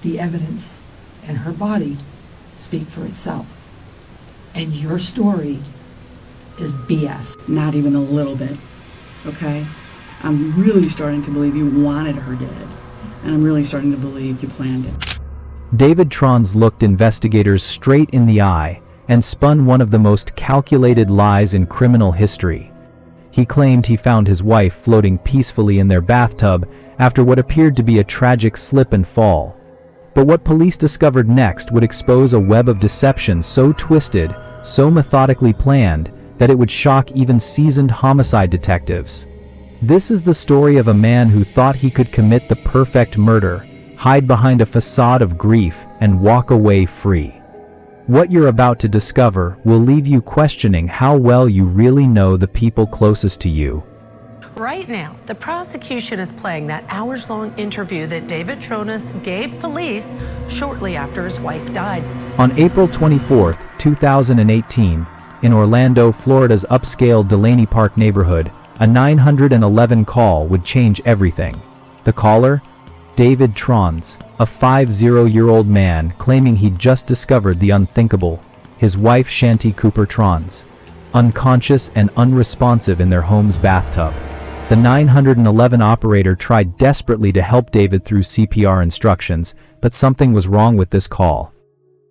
The evidence and her body speak for itself. And your story is BS. Not even a little bit, okay? I'm really starting to believe you wanted her dead. And I'm really starting to believe you planned it. David Tronnes looked investigators straight in the eye and spun one of the most calculated lies in criminal history. He claimed he found his wife floating peacefully in their bathtub after what appeared to be a tragic slip and fall. But what police discovered next would expose a web of deception so twisted, so methodically planned, that it would shock even seasoned homicide detectives. This is the story of a man who thought he could commit the perfect murder, hide behind a facade of grief, and walk away free. What you're about to discover will leave you questioning how well you really know the people closest to you. Right now, the prosecution is playing that hours-long interview that David Tronnes gave police shortly after his wife died. On April 24, 2018, in Orlando, Florida's upscale Delaney Park neighborhood, a 911 call would change everything. The caller? David Tronnes, a 50-year-old man claiming he'd just discovered the unthinkable. His wife Shanti Cooper Tronnes, unconscious and unresponsive in their home's bathtub. The 911 operator tried desperately to help David through CPR instructions, but something was wrong with this call.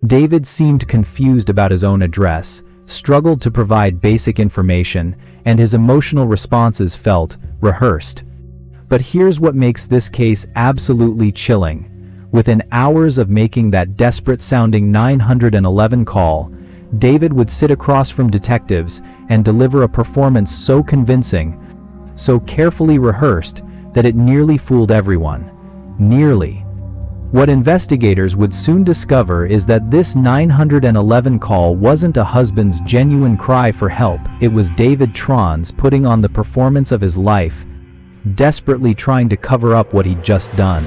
David seemed confused about his own address, struggled to provide basic information, and his emotional responses felt rehearsed. But here's what makes this case absolutely chilling. Within hours of making that desperate-sounding 911 call, David would sit across from detectives and deliver a performance so convincing, so carefully rehearsed, that it nearly fooled everyone. Nearly. What investigators would soon discover is that this 911 call wasn't a husband's genuine cry for help. It was David Tronnes putting on the performance of his life, desperately trying to cover up what he'd just done.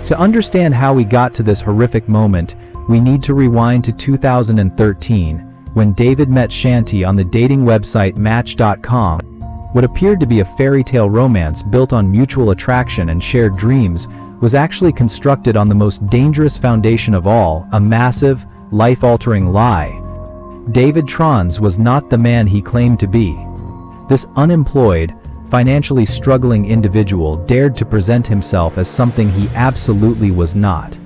To understand how we got to this horrific moment, we need to rewind to 2013, when David met Shanti on the dating website Match.com. What appeared to be a fairy tale romance built on mutual attraction and shared dreams was actually constructed on the most dangerous foundation of all, a massive, life-altering lie. David Tronnes was not the man he claimed to be. This unemployed, financially struggling individual dared to present himself as something he absolutely was not.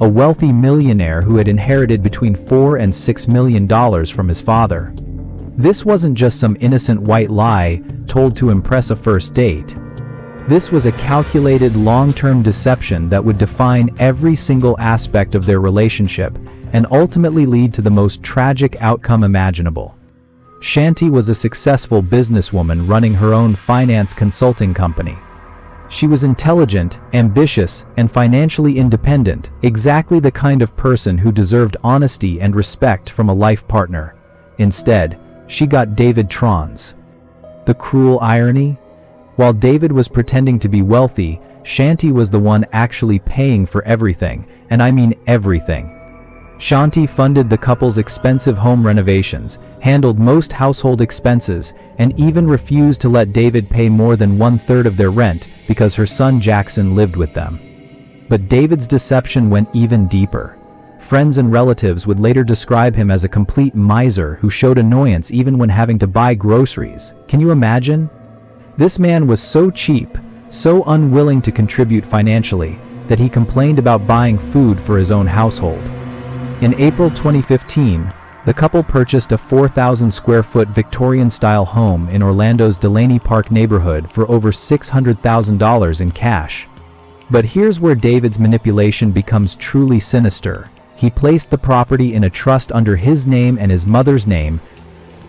A wealthy millionaire who had inherited between $4 and $6 million from his father. This wasn't just some innocent white lie told to impress a first date. This was a calculated long-term deception that would define every single aspect of their relationship and ultimately lead to the most tragic outcome imaginable. Shanti was a successful businesswoman running her own finance consulting company. She was intelligent, ambitious, and financially independent, exactly the kind of person who deserved honesty and respect from a life partner. Instead, she got David Tronnes. The cruel irony? While David was pretending to be wealthy, Shanti was the one actually paying for everything, and I mean everything. Shanti funded the couple's expensive home renovations, handled most household expenses, and even refused to let David pay more than 1/3 of their rent because her son Jackson lived with them. But David's deception went even deeper. Friends and relatives would later describe him as a complete miser who showed annoyance even when having to buy groceries. Can you imagine? This man was so cheap, so unwilling to contribute financially, that he complained about buying food for his own household. In April 2015, the couple purchased a 4,000 square foot Victorian-style home in Orlando's Delaney Park neighborhood for over $600,000 in cash. But here's where David's manipulation becomes truly sinister. He placed the property in a trust under his name and his mother's name,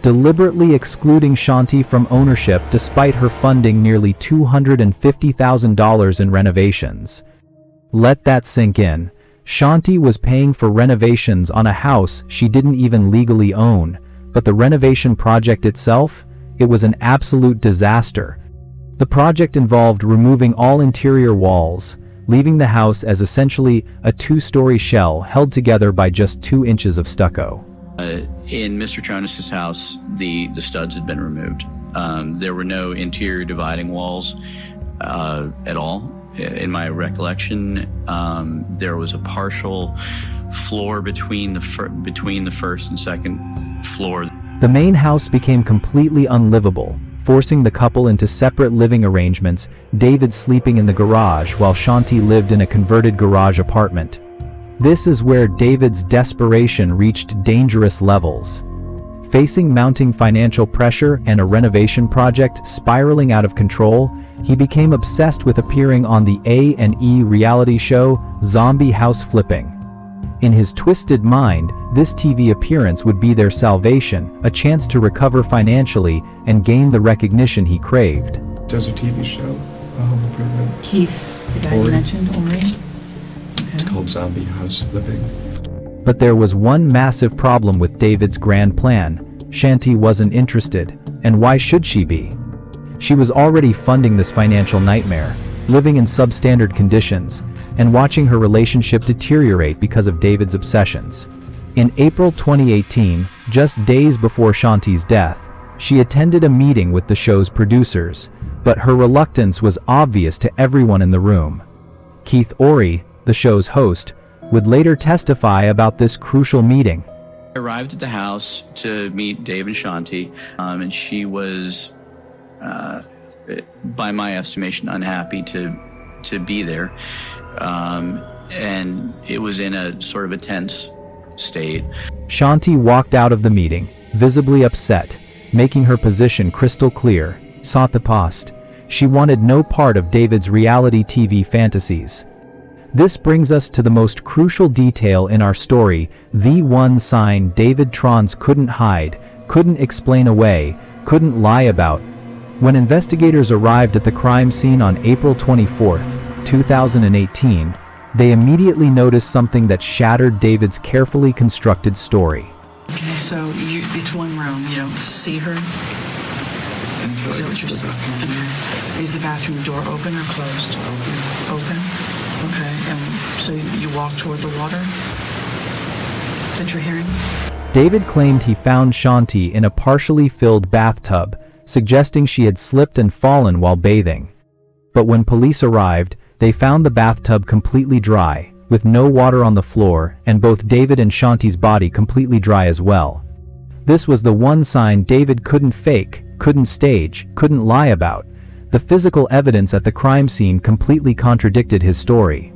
deliberately excluding Shanti from ownership despite her funding nearly $250,000 in renovations. Let that sink in. Shanti was paying for renovations on a house she didn't even legally own, but the renovation project itself? It was an absolute disaster. The project involved removing all interior walls, leaving the house as essentially a two-story shell held together by just 2 inches of stucco. In Mr. Tronnes' house, the studs had been removed. There were no interior dividing walls at all. in my recollection, there was a partial floor between the first and second floor. The main house became completely unlivable, forcing the couple into separate living arrangements, David sleeping in the garage while Shanti lived in a converted garage apartment. This is where David's desperation reached dangerous levels. Facing mounting financial pressure and a renovation project spiraling out of control, he became obsessed with appearing on the A&E reality show Zombie House Flipping. In his twisted mind, this TV appearance would be their salvation, a chance to recover financially and gain the recognition he craved. Does a TV show, Home Improvement. Keith, the guy you Ori. mentioned, Ori? It's called Zombie House Flipping. But there was one massive problem with David's grand plan. Shanti wasn't interested, and why should she be? She was already funding this financial nightmare, living in substandard conditions, and watching her relationship deteriorate because of David's obsessions. In April 2018, just days before Shanti's death, she attended a meeting with the show's producers, but her reluctance was obvious to everyone in the room. Keith Ori, the show's host, would later testify about this crucial meeting. I arrived at the house to meet Dave and Shanti, and she was, by my estimation, unhappy to be there. And it was in a sort of a tense state. Shanti walked out of the meeting, visibly upset, making her position crystal clear. Sans the poste. She wanted no part of David's reality TV fantasies. This brings us to the most crucial detail in our story, the one sign David Tronnes couldn't hide, couldn't explain away, couldn't lie about. When investigators arrived at the crime scene on April 24, 2018, they immediately noticed something that shattered David's carefully constructed story. Okay, so it's one room. You don't see her? Until Is that what you're saying? Okay. Is the bathroom door open or closed? Open. Okay, and so you walk toward the water that you're hearing? David claimed he found Shanti in a partially filled bathtub, suggesting she had slipped and fallen while bathing. But when police arrived, they found the bathtub completely dry, with no water on the floor, and both David and Shanti's body completely dry as well. This was the one sign David couldn't fake, couldn't stage, couldn't lie about. The physical evidence at the crime scene completely contradicted his story.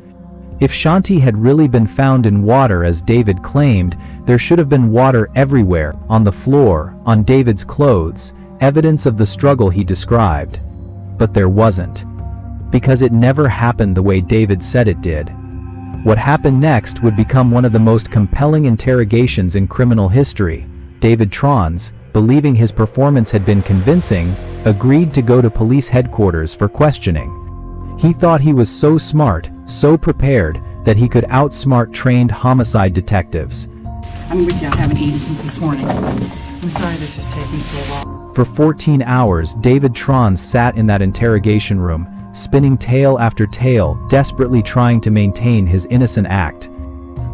If Shanti had really been found in water as David claimed, there should have been water everywhere, on the floor, on David's clothes, evidence of the struggle he described. But there wasn't. Because it never happened the way David said it did. What happened next would become one of the most compelling interrogations in criminal history. David Tronnes, believing his performance had been convincing, agreed to go to police headquarters for questioning. He thought he was so smart, so prepared, that he could outsmart trained homicide detectives. I'm with you. I haven't eaten since this morning. I'm sorry this is taking so long. For 14 hours, David Tronnes sat in that interrogation room, spinning tale after tale, desperately trying to maintain his innocent act.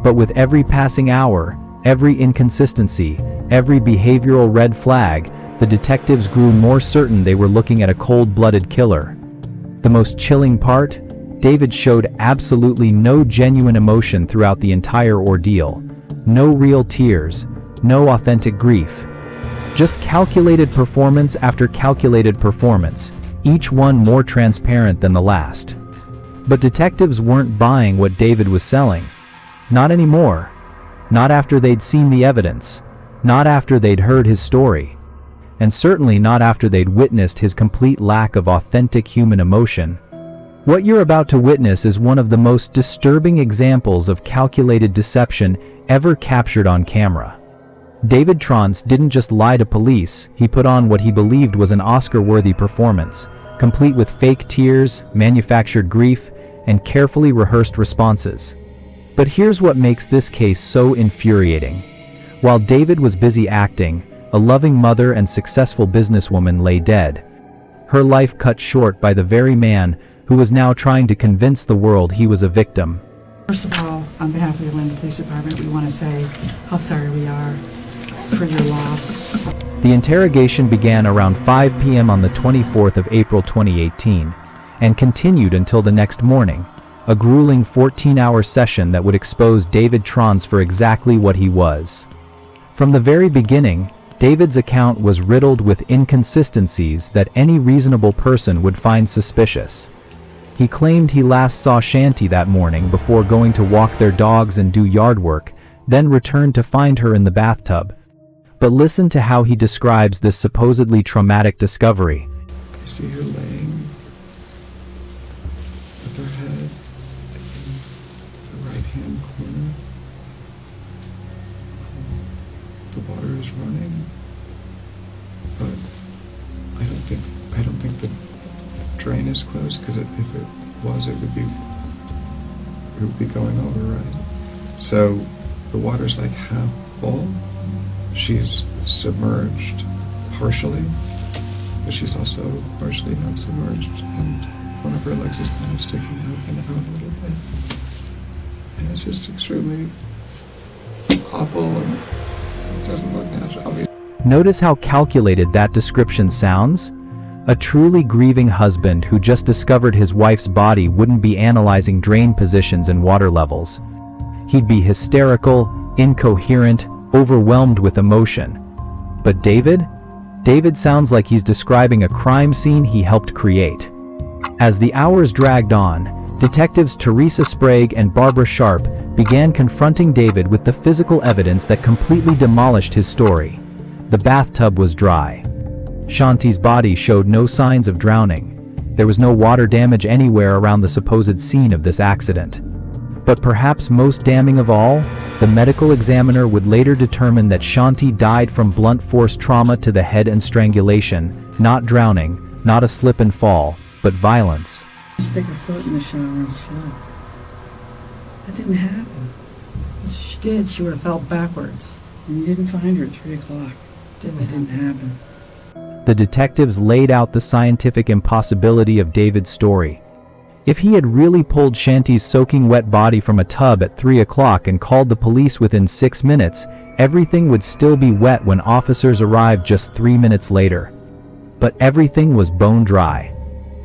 But with every passing hour, every inconsistency, every behavioral red flag, the detectives grew more certain they were looking at a cold-blooded killer. The most chilling part? David showed absolutely no genuine emotion throughout the entire ordeal. No real tears, no authentic grief. Just calculated performance after calculated performance, each one more transparent than the last. But detectives weren't buying what David was selling. Not anymore. Not after they'd seen the evidence. Not after they'd heard his story. And certainly not after they'd witnessed his complete lack of authentic human emotion. What you're about to witness is one of the most disturbing examples of calculated deception ever captured on camera. David Tronnes didn't just lie to police, he put on what he believed was an Oscar-worthy performance, complete with fake tears, manufactured grief, and carefully rehearsed responses. But here's what makes this case so infuriating. While David was busy acting, a loving mother and successful businesswoman lay dead. Her life cut short by the very man who was now trying to convince the world he was a victim. First of all, on behalf of the Atlanta Police Department, we want to say how sorry we are for your loss. The interrogation began around 5 p.m. on the 24th of April 2018. and continued until the next morning, a grueling 14-hour session that would expose David Tronnes for exactly what he was. From the very beginning, David's account was riddled with inconsistencies that any reasonable person would find suspicious. He claimed he last saw Shanti that morning before going to walk their dogs and do yard work, then returned to find her in the bathtub. But listen to how he describes this supposedly traumatic discovery. I see her laying with her head in the right-hand corner. The water is running, but I don't think the drain is closed, because if it was, it would be going over, right? So the water's like half full. She's submerged partially, but she's also partially not submerged, and one of her legs is kind of sticking out and out a little bit. And it's just extremely awful, and it doesn't look natural. Notice how calculated that description sounds? A truly grieving husband who just discovered his wife's body wouldn't be analyzing drain positions and water levels. He'd be hysterical, incoherent, overwhelmed with emotion. But David? David sounds like he's describing a crime scene he helped create. As the hours dragged on, detectives Teresa Sprague and Barbara Sharp began confronting David with the physical evidence that completely demolished his story. The bathtub was dry. Shanti's body showed no signs of drowning. There was no water damage anywhere around the supposed scene of this accident. But perhaps most damning of all, the medical examiner would later determine that Shanti died from blunt force trauma to the head and strangulation, not drowning, not a slip and fall, but violence. Stick her foot in the shower and slip. That didn't happen. If she did, she would have fell backwards. And you didn't find her at 3 o'clock. That didn't happen. The detectives laid out the scientific impossibility of David's story. If he had really pulled Shanti's soaking wet body from a tub at 3 o'clock and called the police within 6 minutes, everything would still be wet when officers arrived just 3 minutes later. But everything was bone dry.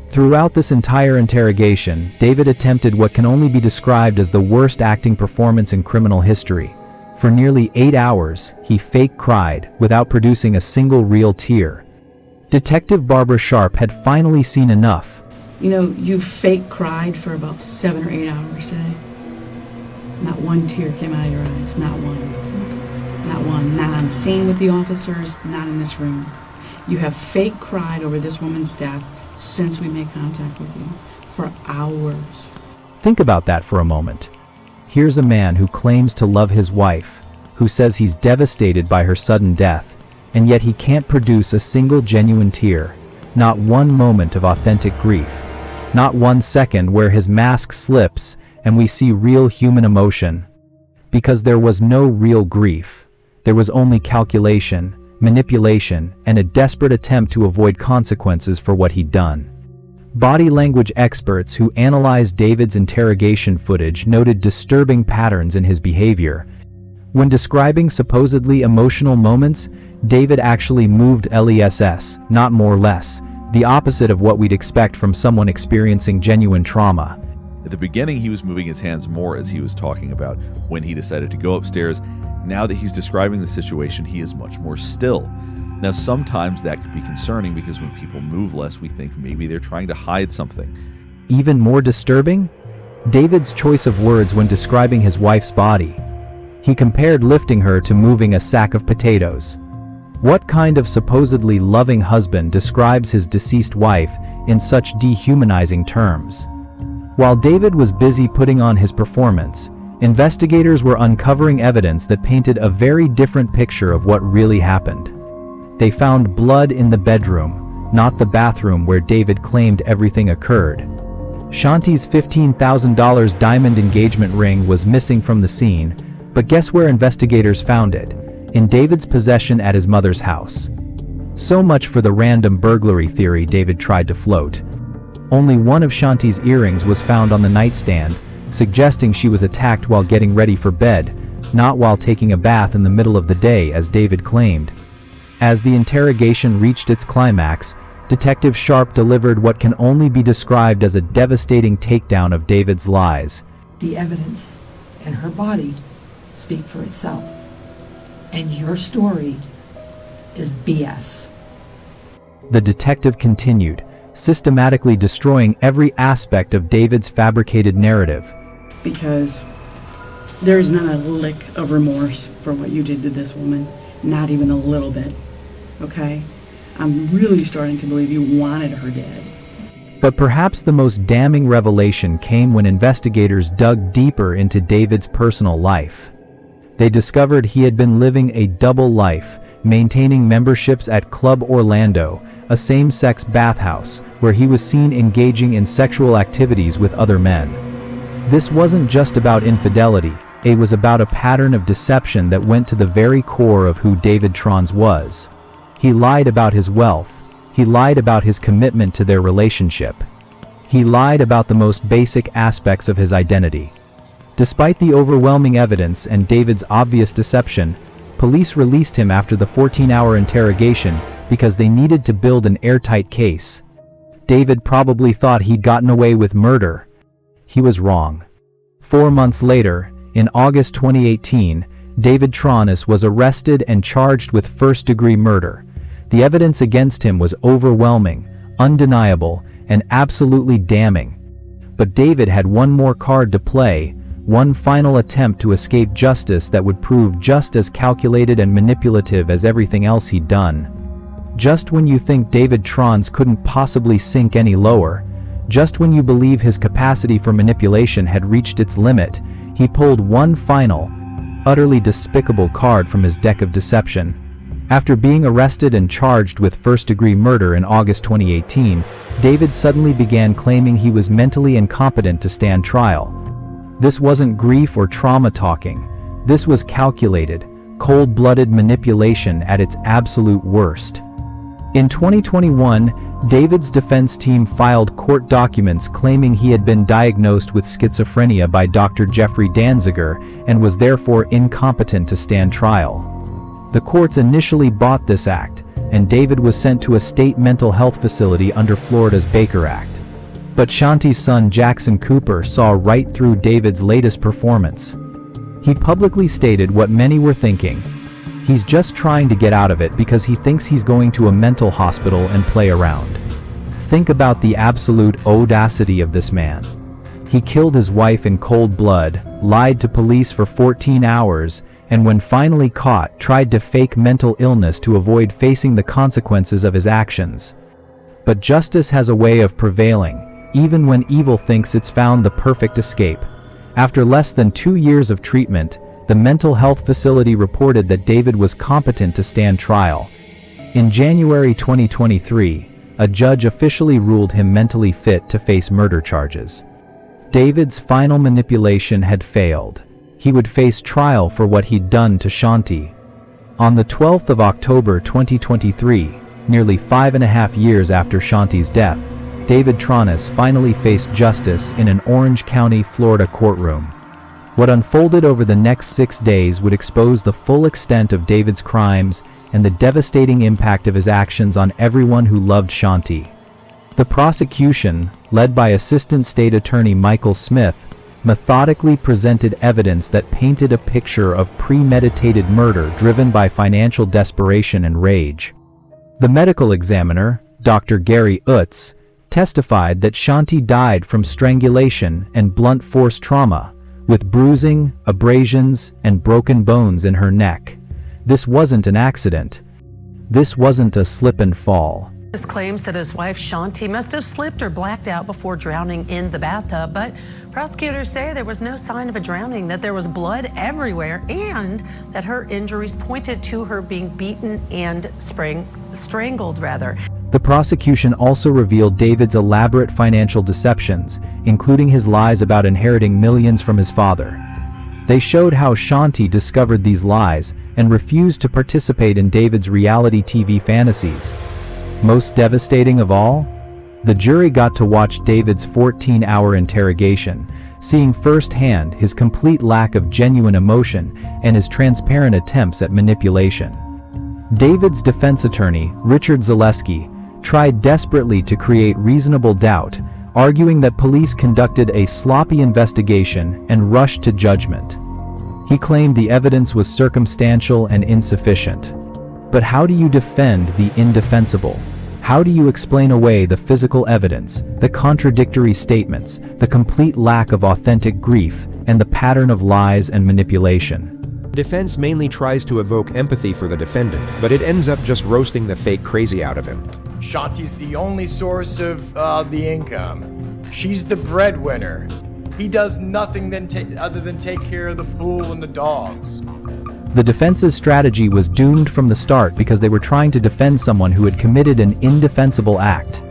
Throughout this entire interrogation, David attempted what can only be described as the worst acting performance in criminal history. For nearly 8 hours, he fake cried without producing a single real tear. Detective Barbara Sharp had finally seen enough. You know, you fake cried for about 7 or 8 hours today. Not one tear came out of your eyes. Not one. Not one. Not on scene with the officers, not in this room. You have fake cried over this woman's death since we made contact with you. For hours. Think about that for a moment. Here's a man who claims to love his wife, who says he's devastated by her sudden death, and yet he can't produce a single genuine tear, not one moment of authentic grief, not 1 second where his mask slips and we see real human emotion. Because there was no real grief. There was only calculation, manipulation, and a desperate attempt to avoid consequences for what he'd done. Body language experts who analyzed David's interrogation footage noted disturbing patterns in his behavior. When describing supposedly emotional moments, David actually moved LESS, not more less, the opposite of what we'd expect from someone experiencing genuine trauma. At the beginning, he was moving his hands more as he was talking about when he decided to go upstairs. Now that he's describing the situation, he is much more still. Now, sometimes that could be concerning because when people move less, we think maybe they're trying to hide something. Even more disturbing? David's choice of words when describing his wife's body. He compared lifting her to moving a sack of potatoes. What kind of supposedly loving husband describes his deceased wife in such dehumanizing terms? While David was busy putting on his performance, investigators were uncovering evidence that painted a very different picture of what really happened. They found blood in the bedroom, not the bathroom where David claimed everything occurred. Shanti's $15,000 diamond engagement ring was missing from the scene, but guess where investigators found it? In David's possession at his mother's house. So much for the random burglary theory David tried to float. Only one of Shanti's earrings was found on the nightstand, suggesting she was attacked while getting ready for bed, not while taking a bath in the middle of the day as David claimed. As the interrogation reached its climax, Detective Sharp delivered what can only be described as a devastating takedown of David's lies. The evidence and her body speak for itself. And your story is BS. The detective continued, systematically destroying every aspect of David's fabricated narrative. Because there's not a lick of remorse for what you did to this woman. Not even a little bit. Okay? I'm really starting to believe you wanted her dead. But perhaps the most damning revelation came when investigators dug deeper into David's personal life. They discovered he had been living a double life, maintaining memberships at Club Orlando, a same-sex bathhouse, where he was seen engaging in sexual activities with other men. This wasn't just about infidelity, it was about a pattern of deception that went to the very core of who David Tronnes was. He lied about his wealth. He lied about his commitment to their relationship. He lied about the most basic aspects of his identity. Despite the overwhelming evidence and David's obvious deception, police released him after the 14-hour interrogation because they needed to build an airtight case. David probably thought he'd gotten away with murder. He was wrong. 4 months later, in August 2018, David Tronnes was arrested and charged with first-degree murder. The evidence against him was overwhelming, undeniable, and absolutely damning. But David had one more card to play, one final attempt to escape justice that would prove just as calculated and manipulative as everything else he'd done. Just when you think David Tronnes couldn't possibly sink any lower, just when you believe his capacity for manipulation had reached its limit, he pulled one final, utterly despicable card from his deck of deception. After being arrested and charged with first-degree murder in August 2018, David suddenly began claiming he was mentally incompetent to stand trial. This wasn't grief or trauma talking. This was calculated, cold-blooded manipulation at its absolute worst. In 2021, David's defense team filed court documents claiming he had been diagnosed with schizophrenia by Dr. Jeffrey Danziger and was therefore incompetent to stand trial. The courts initially bought this act, and David was sent to a state mental health facility under Florida's Baker Act. But Shanti's son Jackson Cooper saw right through David's latest performance. He publicly stated what many were thinking. He's just trying to get out of it because he thinks he's going to a mental hospital and play around. Think about the absolute audacity of this man. He killed his wife in cold blood, lied to police for 14 hours, and when finally caught, tried to fake mental illness to avoid facing the consequences of his actions. But justice has a way of prevailing, even when evil thinks it's found the perfect escape. After less than 2 years of treatment, the mental health facility reported that David was competent to stand trial. In January 2023, a judge officially ruled him mentally fit to face murder charges. David's final manipulation had failed. He would face trial for what he'd done to Shanti. On the 12th of October 2023, nearly 5.5 years after Shanti's death, David Tronnes finally faced justice in an Orange County, Florida courtroom. What unfolded over the next 6 days would expose the full extent of David's crimes and the devastating impact of his actions on everyone who loved Shanti. The prosecution, led by Assistant State Attorney Michael Smith, methodically presented evidence that painted a picture of premeditated murder driven by financial desperation and rage. The medical examiner, Dr. Gary Utz, testified that Shanti died from strangulation and blunt force trauma, with bruising, abrasions, and broken bones in her neck. This wasn't an accident. This wasn't a slip and fall. He claims that his wife Shanti must have slipped or blacked out before drowning in the bathtub, but prosecutors say there was no sign of a drowning, that there was blood everywhere, and that her injuries pointed to her being beaten and strangled. The prosecution also revealed David's elaborate financial deceptions, including his lies about inheriting millions from his father. They showed how Shanti discovered these lies and refused to participate in David's reality TV fantasies. Most devastating of all? The jury got to watch David's 14-hour interrogation, seeing firsthand his complete lack of genuine emotion and his transparent attempts at manipulation. David's defense attorney, Richard Zaleski, tried desperately to create reasonable doubt, arguing that police conducted a sloppy investigation and rushed to judgment. He claimed the evidence was circumstantial and insufficient. But how do you defend the indefensible? How do you explain away the physical evidence, the contradictory statements, the complete lack of authentic grief, and the pattern of lies and manipulation? The defense mainly tries to evoke empathy for the defendant, but it ends up just roasting the fake crazy out of him. Shanti's the only source of the income. She's the breadwinner. He does nothing other than take care of the pool and the dogs. The defense's strategy was doomed from the start because they were trying to defend someone who had committed an indefensible act.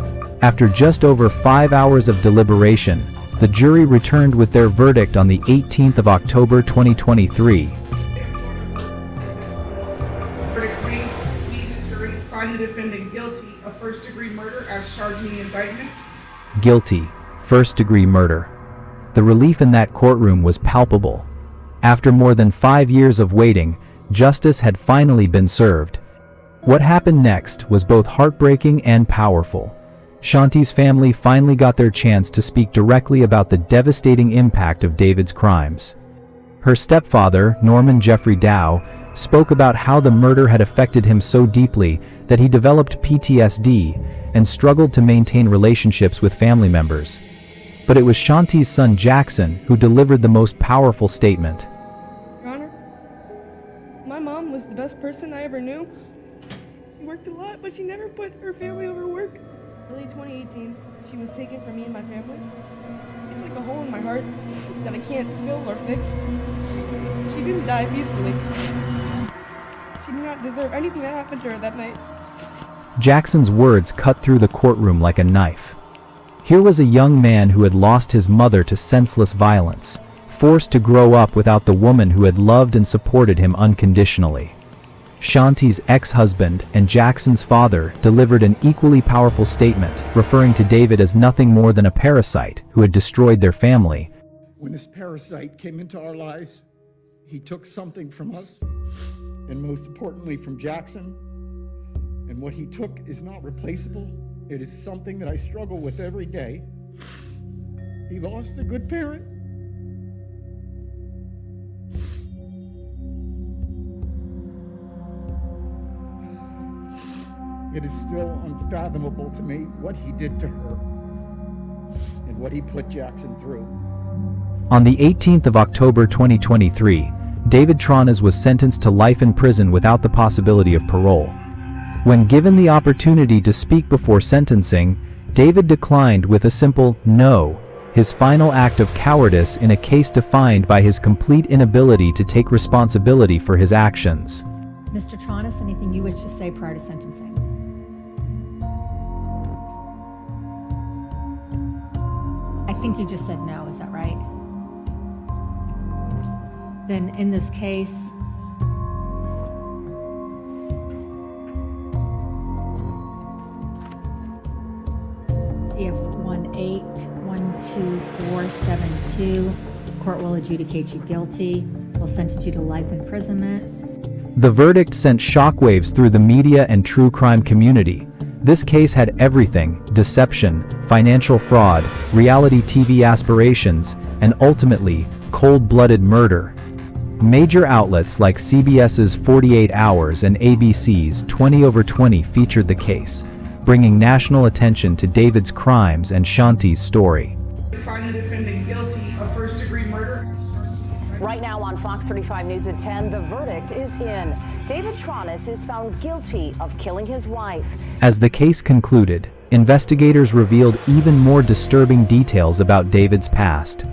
After just over 5 hours of deliberation, the jury returned with their verdict on the 18th of October 2023. Verdict reads, we, the jury, find the defendant guilty of first-degree murder as charged in the indictment. Guilty, first-degree murder. The relief in that courtroom was palpable. After more than 5 years of waiting, justice had finally been served. What happened next was both heartbreaking and powerful. Shanti's family finally got their chance to speak directly about the devastating impact of David's crimes. Her stepfather, Norman Jeffrey Dow, spoke about how the murder had affected him so deeply that he developed PTSD and struggled to maintain relationships with family members. But it was Shanti's son Jackson who delivered the most powerful statement. Your Honor, my mom was the best person I ever knew. She worked a lot, but she never put her family over work. Early 2018, she was taken from me and my family. It's like a hole in my heart that I can't fill or fix. She didn't die peacefully. She did not deserve anything that happened to her that night. Jackson's words cut through the courtroom like a knife. Here was a young man who had lost his mother to senseless violence, forced to grow up without the woman who had loved and supported him unconditionally. Shanti's ex-husband and Jackson's father delivered an equally powerful statement, referring to David as nothing more than a parasite who had destroyed their family. When this parasite came into our lives, he took something from us, and most importantly from Jackson, and what he took is not replaceable. It is something that I struggle with every day. He lost a good parent. It is still unfathomable to me what he did to her and what he put Jackson through. On the 18th of October 2023, David Tronnes was sentenced to life in prison without the possibility of parole. When given the opportunity to speak before sentencing, David declined with a simple no, his final act of cowardice in a case defined by his complete inability to take responsibility for his actions. Mr. Tronnes, anything you wish to say prior to sentencing? I think you just said no, is that right? Then in this case, CF 1812472, court will adjudicate you guilty. Will sentence you to life imprisonment. The verdict sent shockwaves through the media and true crime community. This case had everything: deception, financial fraud, reality TV aspirations, and ultimately, cold-blooded murder. Major outlets like CBS's 48 Hours and ABC's 20/20 featured the case, bringing national attention to David's crimes and Shanti's story. Find the defendant guilty of first-degree murder. Right now on Fox 35 News at 10, the verdict is in. David Tronnes is found guilty of killing his wife. As the case concluded, investigators revealed even more disturbing details about David's past.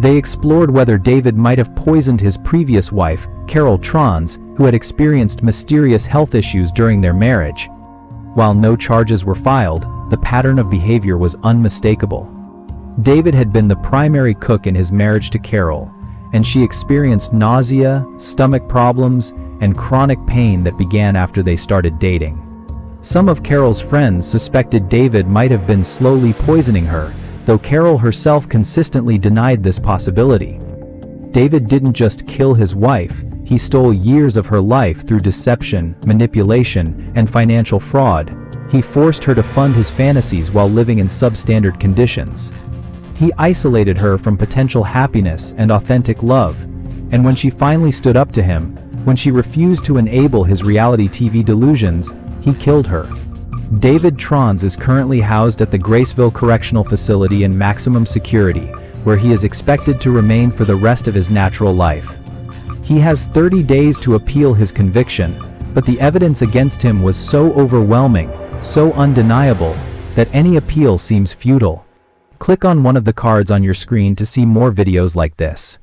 They explored whether David might have poisoned his previous wife, Carol Tronnes, who had experienced mysterious health issues during their marriage. While no charges were filed, the pattern of behavior was unmistakable. David had been the primary cook in his marriage to Carol, and she experienced nausea, stomach problems, and chronic pain that began after they started dating. Some of Carol's friends suspected David might have been slowly poisoning her, though Carol herself consistently denied this possibility. David didn't just kill his wife, he stole years of her life through deception, manipulation, and financial fraud. He forced her to fund his fantasies while living in substandard conditions. He isolated her from potential happiness and authentic love, and when she finally stood up to him, when she refused to enable his reality TV delusions, he killed her. David Tronnes is currently housed at the Graceville Correctional Facility in maximum security, where he is expected to remain for the rest of his natural life. He has 30 days to appeal his conviction, but the evidence against him was so overwhelming, so undeniable, that any appeal seems futile. Click on one of the cards on your screen to see more videos like this.